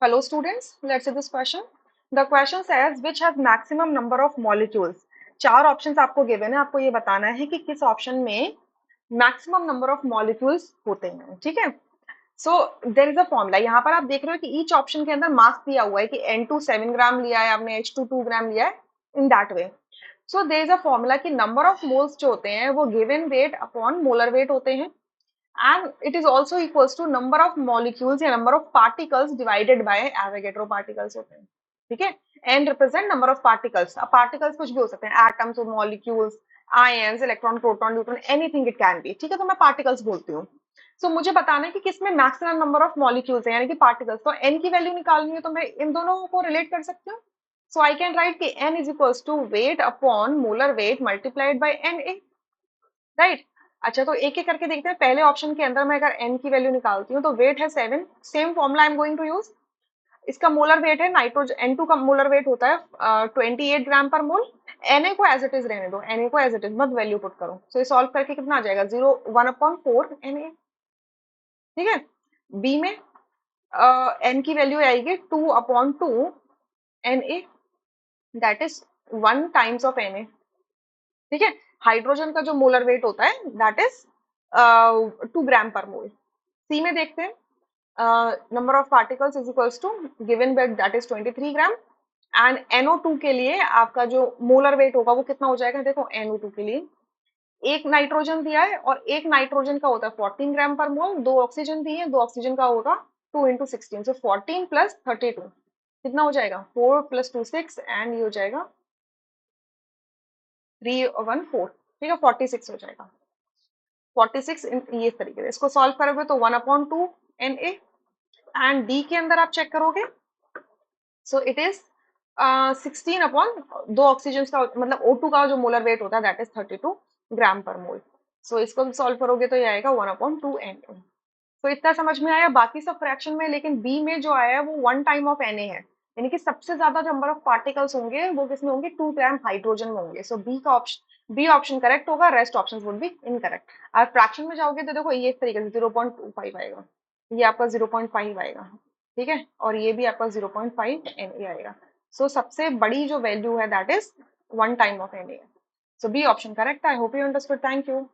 Hello students, let's see this question. The question says which has maximum number of molecules. चार options आपको given है, आपको ये बताना है कि किस ऑप्शन में मैक्सिमम नंबर ऑफ मॉलिक्यूल्स होते हैं, ठीक है। सो देर इज अ फॉर्मूला, यहाँ पर आप देख रहे हो कि ईच ऑप्शन के अंदर मास दिया हुआ है कि N2 7 ग्राम लिया है आपने, H2 2 ग्राम लिया है, in that way. So there is a formula कि नंबर ऑफ मोल्स जो होते हैं वो given weight upon molar wait होते हैं, and it is also equals to number of molecules या number of particles divided by Avogadro particles होते हैं, ठीक है। n represent number of particles. अब particles कुछ भी हो सकते हैं, atoms और molecules, ions, electron, proton, neutron, anything it can be, ठीक है। तो मैं particles बोलती हूँ। so, मुझे बताना है कि किसमें मैक्सिमम नंबर ऑफ मॉलिक्यूल्स है, यानी कि पार्टिकल्स। तो n की वैल्यू निकालनी है तो मैं इन दोनों को रिलेट कर सकती हूँ। सो आई कैन राइट कि n is equals to weight upon molar weight multiplied by Na, right. अच्छा, तो एक एक करके देखते हैं। पहले ऑप्शन के अंदर मैं अगर n की वैल्यू निकालती हूँ तो वेट है 7, same formula I am going to use. इसका मोलर वेट है, नाइट्रोजन N2 का मोलर वेट होता है 28 ग्राम पर मोल। Na को एज इट इज रहने दो, Na को एज इट इज, मत वैल्यू पुट करो। सो ये सॉल्व करके कितना आ जाएगा, 1/4 Na, ठीक है। बी में n की वैल्यू आएगी 2/2 Na, that is 1 times of Na, ठीक है। हाइड्रोजन का जो मोलर वेट होता है दैट इज 2 ग्राम पर मोल। सी में देखते हैं, number of particles is equals to given by that is 23 gram, and NO2 के लिए आपका जो मोलर वेट होगा वो कितना हो जाएगा। देखो NO2 के लिए एक नाइट्रोजन दिया है और एक नाइट्रोजन का होता है 14 ग्राम पर मोल, दो ऑक्सीजन दिए, दो ऑक्सीजन का होगा 2 इंटू 16, सो 14 प्लस 32 कितना हो जाएगा, 4 प्लस 2 6, एंड ये हो जाएगा 314, ठीक है, 46 हो जाएगा। 46 ये इस तरीके से इसको सॉल्व करोगे तो 1/2 Na, एंड डी के अंदर आप चेक करोगे सो इट इज 16 दो ऑक्सीजन का मतलब O2 का जो मोलर वेट होता है दैट इज 32 ग्राम पर मोल। सो इसको सॉल्व करोगे तो ये आएगा 1/2 Na। तो इतना समझ में आया, बाकी सब फ्रैक्शन में। लेकिन बी में जो आया है वो 1 टाइम ऑफ Na है, यानी कि सबसे ज्यादा नंबर ऑफ पार्टिकल्स होंगे वो किसमें होंगे, 2 ग्राम हाइड्रोजन में होंगे। सो बी ऑप्शन करेक्ट होगा, rest option would be incorrect. आप फ्रैक्शन में जाओगे तो देखो ये इस तरीके से 0.25 आएगा, ये आपका 0.5 आएगा, ठीक है, और ये भी आपका 0.5 Na आएगा। सो सबसे बड़ी जो वैल्यू है that is 1 time of Na। So B option correct. I hope you understood, thank you.